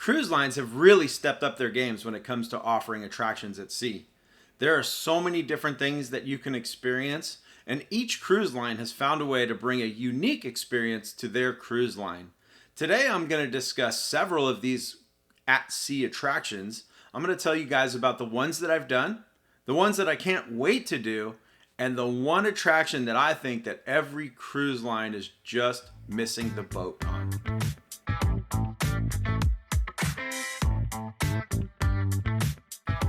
Cruise lines have really stepped up their games when it comes to offering attractions at sea. There are so many different things that you can experience, and each cruise line has found a way to bring a unique experience to their cruise line. Today, I'm going to discuss several of these at sea attractions. I'm going to tell you guys about the ones that I've done, the ones that I can't wait to do, and the one attraction that I think that every cruise line is just missing the boat on.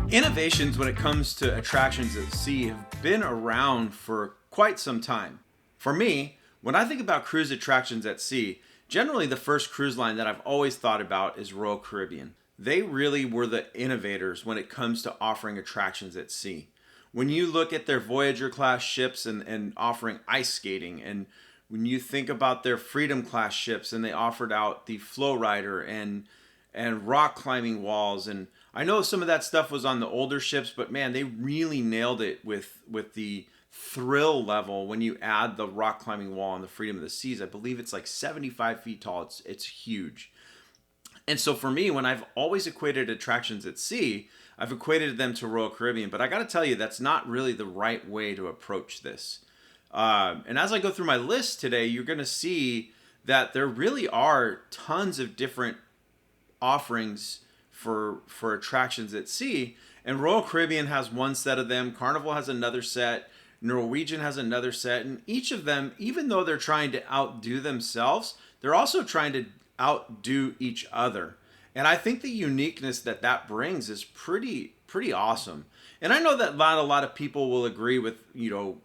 Innovations when it comes to attractions at sea have been around for quite some time. For me, when I think about cruise attractions at sea, generally the first cruise line that I've always thought about is Royal Caribbean. They really were the innovators when it comes to offering attractions at sea. When you look at their Voyager class ships and offering ice skating, and when you think about their Freedom class ships and they offered out the Flow Rider and rock climbing walls, and I know some of that stuff was on the older ships, but man, they really nailed it with the thrill level when you add the rock climbing wall on the Freedom of the Seas. I believe it's like 75 feet tall. It's huge. And so for me, when I've always equated attractions at sea, I've equated them to Royal Caribbean. But I got to tell you, that's not really the right way to approach this. And as I go through my list today, you're going to see that there really are tons of different offerings for attractions at sea, and Royal Caribbean has one set of them, Carnival has another set, Norwegian has another set, and each of them, even though they're trying to outdo themselves, they're also trying to outdo each other. And I think the uniqueness that brings is pretty awesome. And I know that not a lot of people will agree with,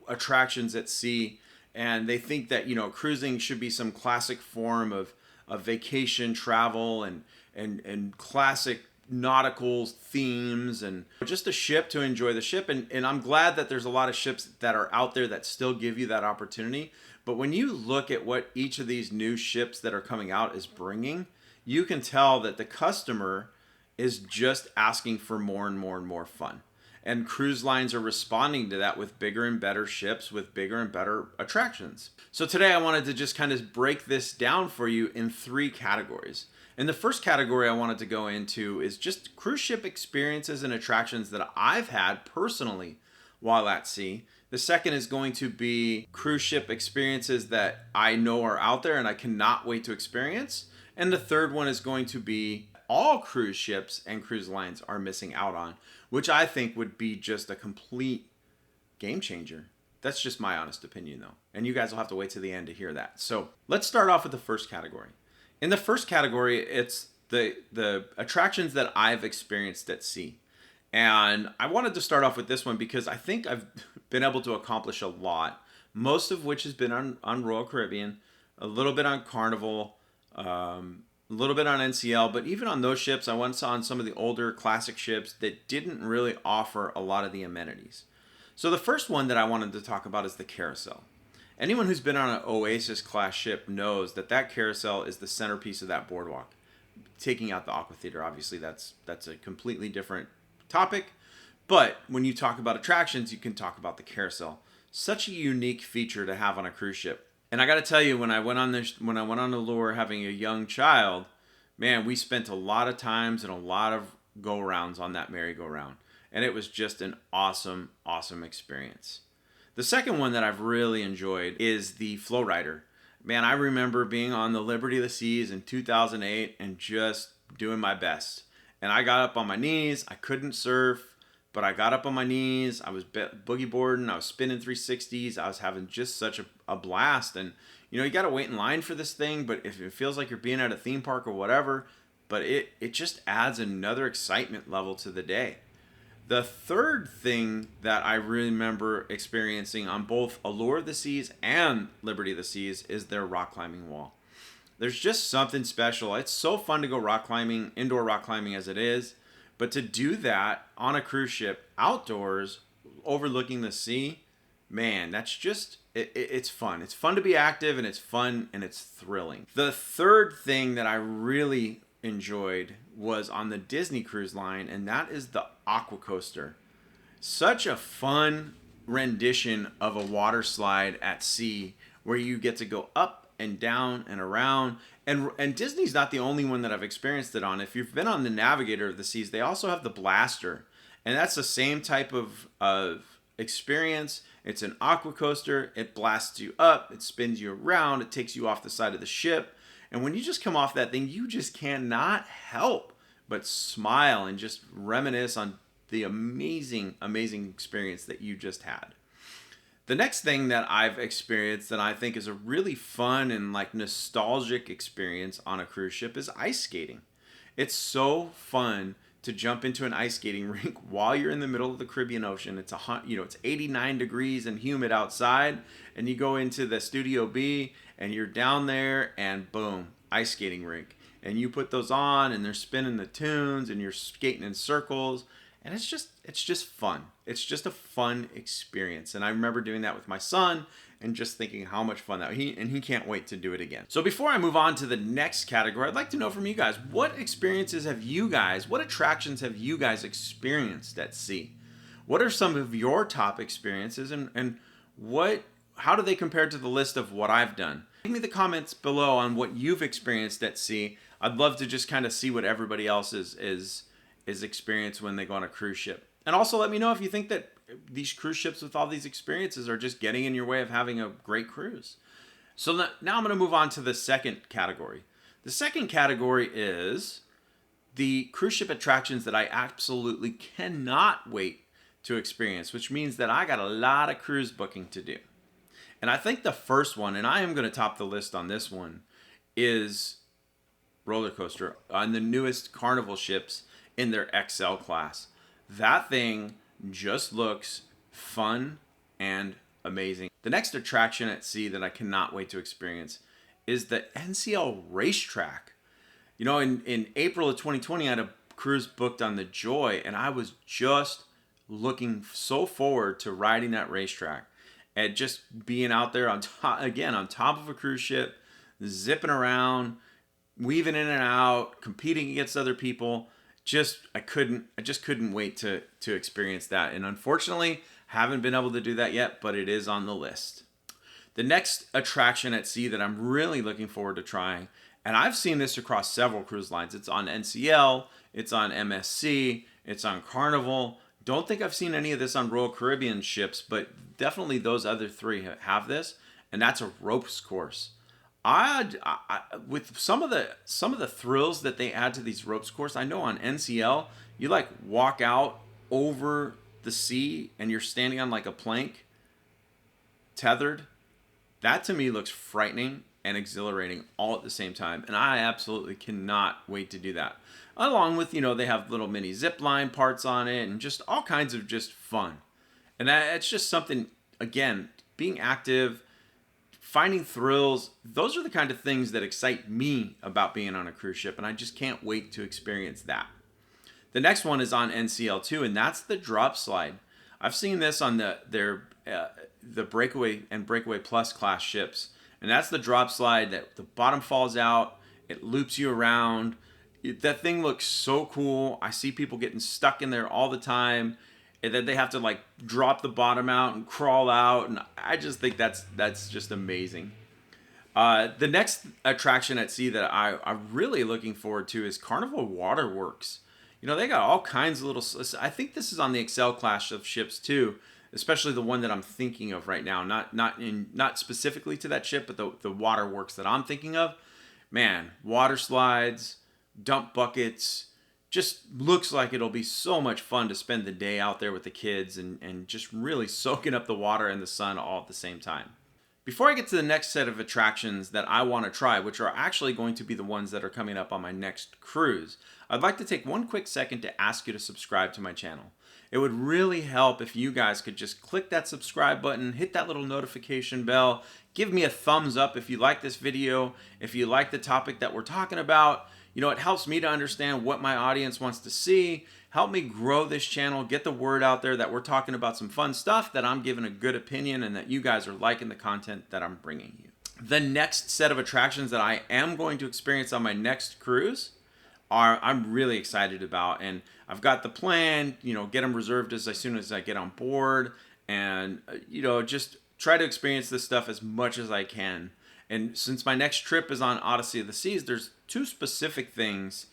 attractions at sea, and they think that, cruising should be some classic form of vacation travel and classic nautical themes and just a ship to enjoy the ship. And I'm glad that there's a lot of ships that are out there that still give you that opportunity. But when you look at what each of these new ships that are coming out is bringing, you can tell that the customer is just asking for more and more and more fun. And cruise lines are responding to that with bigger and better ships, with bigger and better attractions. So today I wanted to just kind of break this down for you in 3 categories. And the first category I wanted to go into is just cruise ship experiences and attractions that I've had personally while at sea. The second is going to be cruise ship experiences that I know are out there and I cannot wait to experience. And the third one is going to be all cruise ships and cruise lines are missing out on, which I think would be just a complete game changer. That's just my honest opinion though. And you guys will have to wait to the end to hear that. So let's start off with the first category. In the first category, it's the attractions that I've experienced at sea. And I wanted to start off with this one because I think I've been able to accomplish a lot, most of which has been on Royal Caribbean, a little bit on Carnival, a little bit on NCL, but even on those ships, I went on some of the older classic ships that didn't really offer a lot of the amenities. So the first one that I wanted to talk about is the carousel. Anyone who's been on an Oasis class ship knows that carousel is the centerpiece of that boardwalk. Taking out the aqua theater, obviously that's a completely different topic. But when you talk about attractions, you can talk about the carousel. Such a unique feature to have on a cruise ship. And I got to tell you, when I went on Allure having a young child, man, we spent a lot of times and a lot of go-rounds on that merry-go-round. And it was just an awesome, awesome experience. The second one that I've really enjoyed is the Flow Rider. Man, I remember being on the Liberty of the Seas in 2008 and just doing my best. And I got up on my knees. I couldn't surf, but I got up on my knees. I was boogie boarding. I was spinning 360s. I was having just such a blast. And, you got to wait in line for this thing, but if it feels like you're being at a theme park or whatever, but it just adds another excitement level to the day. The third thing that I remember experiencing on both Allure of the Seas and Liberty of the Seas is their rock climbing wall. There's just something special. It's so fun to go rock climbing, indoor rock climbing as it is, but to do that on a cruise ship, outdoors, overlooking the sea, man, that's just, it's fun. It's fun to be active, and it's fun, and it's thrilling. The third thing that I really enjoyed was on the Disney Cruise Line, and that is the Aqua Coaster. Such a fun rendition of a water slide at sea where you get to go up and down and around. And Disney's not the only one that I've experienced it on. If you've been on the Navigator of the Seas, they also have the Blaster. And that's the same type of experience. It's an aqua coaster. It blasts you up. It spins you around. It takes you off the side of the ship. And when you just come off that thing, you just cannot help but smile and just reminisce on the amazing, amazing experience that you just had. The next thing that I've experienced that I think is a really fun and like nostalgic experience on a cruise ship is ice skating. It's so fun to jump into an ice skating rink while you're in the middle of the Caribbean Ocean. It's 89 degrees and humid outside, and you go into the Studio B and you're down there and boom, ice skating rink. And you put those on and they're spinning the tunes and you're skating in circles. And it's just fun. It's just a fun experience. And I remember doing that with my son and just thinking how much fun he can't wait to do it again. So before I move on to the next category, I'd like to know from you guys, what attractions have you guys experienced at sea? What are some of your top experiences and how do they compare to the list of what I've done? Leave me the comments below on what you've experienced at sea. I'd love to just kind of see what everybody else is experienced when they go on a cruise ship. And also let me know if you think that these cruise ships with all these experiences are just getting in your way of having a great cruise. So now I'm going to move on to the second category. The second category is the cruise ship attractions that I absolutely cannot wait to experience, which means that I got a lot of cruise booking to do. And I think the first one, and I am going to top the list on this one, is roller coaster on the newest Carnival ships in their XL class. That thing just looks fun and amazing. The next attraction at sea that I cannot wait to experience is the NCL racetrack. You know, in April of 2020, I had a cruise booked on the Joy, and I was just looking so forward to riding that racetrack and just being out there on top of a cruise ship, zipping around, weaving in and out, competing against other people. I just couldn't wait to experience that. And unfortunately, haven't been able to do that yet, but it is on the list. The next attraction at sea that I'm really looking forward to trying, and I've seen this across several cruise lines. It's on NCL, it's on MSC, it's on Carnival. Don't think I've seen any of this on Royal Caribbean ships, but definitely those other three have this, and that's a ropes course. With some of the thrills that they add to these ropes course, I know on NCL you like walk out over the sea and you're standing on like a plank, tethered. That to me looks frightening and exhilarating all at the same time, and I absolutely cannot wait to do that. Along with, they have little mini zip line parts on it and just all kinds of just fun. And it's just something, again, being active, finding thrills, those are the kind of things that excite me about being on a cruise ship, and I just can't wait to experience that. The next one is on NCL too, and that's the drop slide. I've seen this on the Breakaway and Breakaway Plus class ships, and that's the drop slide that the bottom falls out, it loops you around. That thing looks so cool. I see people getting stuck in there all the time, and then they have to like drop the bottom out and crawl out, and I just think that's just amazing. The next attraction at sea that I'm really looking forward to is Carnival Waterworks. They got all kinds of little. I think this is on the Excel class of ships too, especially the one that I'm thinking of right now. Not specifically to that ship, but the waterworks that I'm thinking of. Man, water slides, dump buckets. Just looks like it'll be so much fun to spend the day out there with the kids and just really soaking up the water and the sun all at the same time. Before I get to the next set of attractions that I want to try, which are actually going to be the ones that are coming up on my next cruise, I'd like to take one quick second to ask you to subscribe to my channel. It would really help if you guys could just click that subscribe button, hit that little notification bell, give me a thumbs up if you like this video, if you like the topic that we're talking about. It helps me to understand what my audience wants to see, help me grow this channel, get the word out there that we're talking about some fun stuff, that I'm giving a good opinion, and that you guys are liking the content that I'm bringing you. The next set of attractions that I am going to experience on my next cruise I'm really excited about, and I've got the plan, get them reserved as soon as I get on board, and just try to experience this stuff as much as I can. And since my next trip is on Odyssey of the Seas, there's three specific things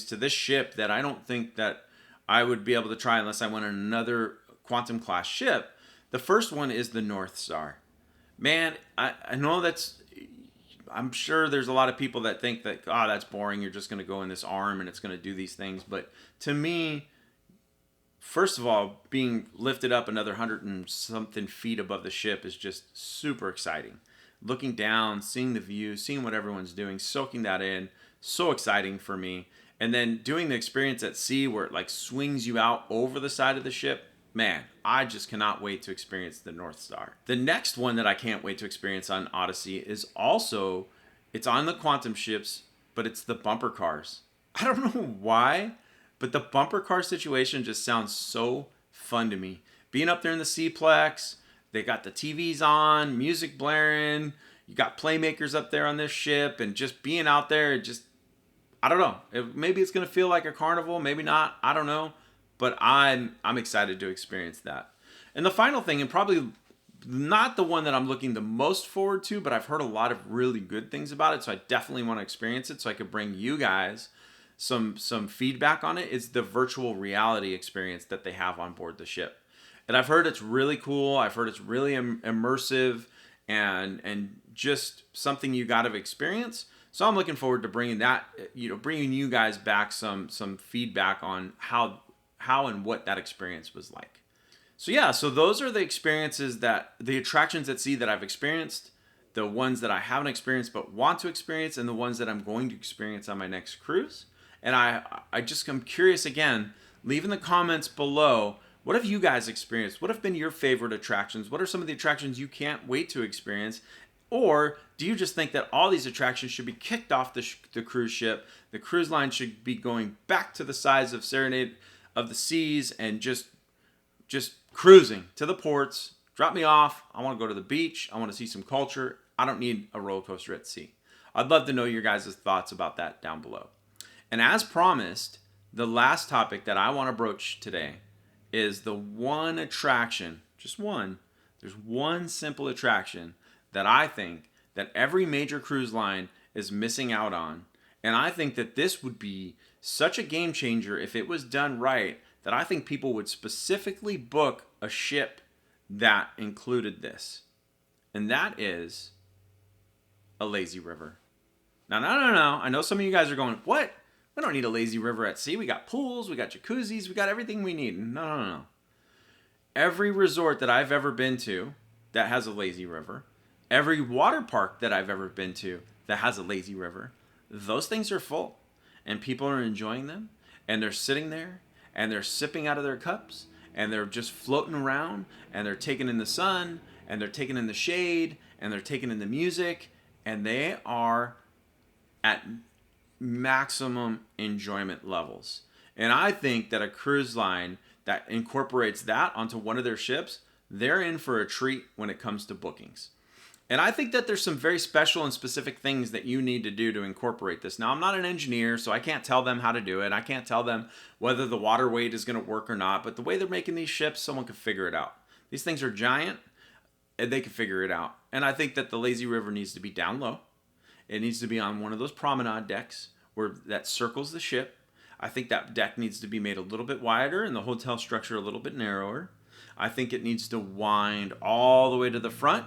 to this ship that I don't think that I would be able to try unless I went on another Quantum class ship. The first one is the North Star. Man, I know I'm sure there's a lot of people that think that, that's boring. You're just going to go in this arm and it's going to do these things. But to me, first of all, being lifted up another 100 and something feet above the ship is just super exciting. Looking down, seeing the view, seeing what everyone's doing, soaking that in, so exciting for me. And then doing the experience at sea where it like swings you out over the side of the ship. Man, I just cannot wait to experience the North Star. The next one that I can't wait to experience on Odyssey is also, it's on the Quantum ships, but it's the bumper cars. I don't know why, but the bumper car situation just sounds so fun to me. Being up there in the Seaplex, they got the TVs on, music blaring, you got playmakers up there on this ship, and just being out there, I don't know. Maybe it's going to feel like a carnival, maybe not, I don't know. But I'm excited to experience that. And the final thing, and probably not the one that I'm looking the most forward to, but I've heard a lot of really good things about it, so I definitely want to experience it so I could bring you guys some feedback on it, is the virtual reality experience that they have on board the ship. And I've heard it's really cool. I've heard it's really immersive and just something you got to experience. So I'm looking forward to bringing you guys back some feedback on how and what that experience was like. So those are the attractions at sea that I've experienced, the ones that I haven't experienced but want to experience, and the ones that I'm going to experience on my next cruise. And I'm curious again, leave in the comments below, what have you guys experienced? What have been your favorite attractions? What are some of the attractions you can't wait to experience? Or do you just think that all these attractions should be kicked off the cruise ship? The cruise line should be going back to the size of Serenade of the Seas and just cruising to the ports. Drop me off. I want to go to the beach. I want to see some culture. I don't need a roller coaster at sea. I'd love to know your guys' thoughts about that down below. And as promised, the last topic that I want to broach today is the one attraction, just one. There's one simple attraction that I think that every major cruise line is missing out on. And I think that this would be such a game changer if it was done right, that I think people would specifically book a ship that included this. And that is a lazy river. Now, no. I know some of you guys are going, what? We don't need a lazy river at sea. We got pools, we got jacuzzis, we got everything we need. No. Every resort that I've ever been to that has a lazy river, every water park that I've ever been to that has a lazy river, those things are full. And people are enjoying them. And they're sitting there. And they're sipping out of their cups. And they're just floating around. And they're taking in the sun. And they're taking in the shade. And they're taking in the music. And they are at maximum enjoyment levels. And I think that a cruise line that incorporates that onto one of their ships, they're in for a treat when it comes to bookings. And I think that there's some very special and specific things that you need to do to incorporate this. Now, I'm not an engineer, so I can't tell them how to do it. I can't tell them whether the water weight is going to work or not. But the way they're making these ships, someone could figure it out. These things are giant, and they can figure it out. And I think that the lazy river needs to be down low. It needs to be on one of those promenade decks that circles the ship. I think that deck needs to be made a little bit wider and the hotel structure a little bit narrower. I think it needs to wind all the way to the front.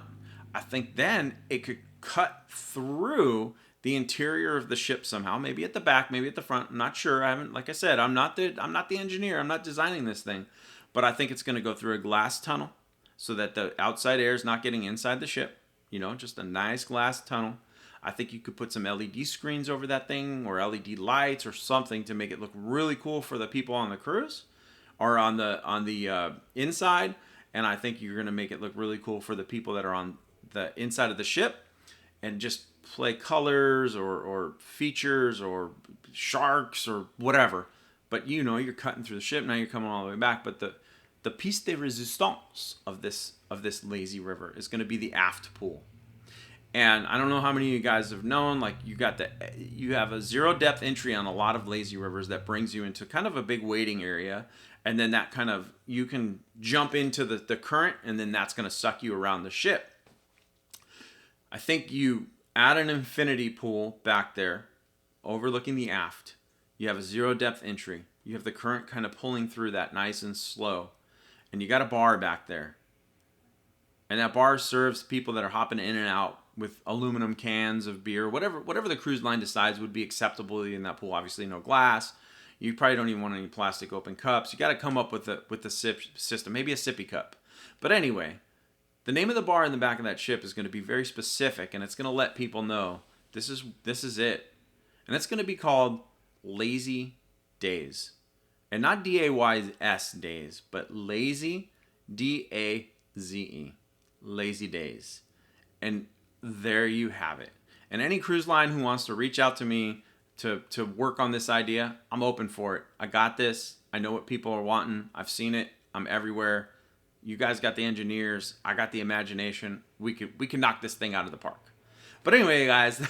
I think then it could cut through the interior of the ship somehow, maybe at the back, maybe at the front. I'm not sure. Like I said, I'm not the engineer. I'm not designing this thing, but I think it's going to go through a glass tunnel so that the outside air is not getting inside the ship. Just a nice glass tunnel. I think you could put some LED screens over that thing or LED lights or something to make it look really cool for the people on the cruise or on the inside. And I think you're going to make it look really cool for the people that are on the inside of the ship, and just play colors or features or sharks or whatever. But you're cutting through the ship, now you're coming all the way back. But the piece de resistance of this lazy river is going to be the aft pool. And I don't know how many of you guys have known, like you have a zero depth entry on a lot of lazy rivers that brings you into kind of a big waiting area. And then that kind of, you can jump into the current, and then that's going to suck you around the ship. I think you add an infinity pool back there, overlooking the aft. You have a zero depth entry. You have the current kind of pulling through that nice and slow. And you got a bar back there. And that bar serves people that are hopping in and out with aluminum cans of beer, whatever the cruise line decides would be acceptable in that pool. Obviously, no glass. You probably don't even want any plastic open cups. You got to come up with the sip system, maybe a sippy cup. But anyway, the name of the bar in the back of that ship is going to be very specific, and it's going to let people know this is it, and it's going to be called Lazy Days, and not DAYS days, but Lazy DAZE, Lazy Days, and there you have it. And any cruise line who wants to reach out to me to work on this idea, I'm open for it. I got this. I know what people are wanting. I've seen it. I'm everywhere. You guys got the engineers. I got the imagination. We can knock this thing out of the park. But anyway, guys,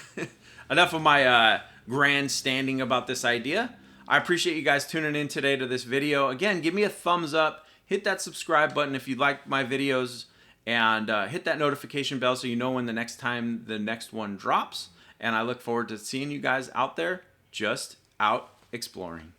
enough of my grandstanding about this idea. I appreciate you guys tuning in today to this video. Again, give me a thumbs up. Hit that subscribe button if you like my videos. And hit that notification bell so you know when the next time the next one drops. And I look forward to seeing you guys out there just out exploring.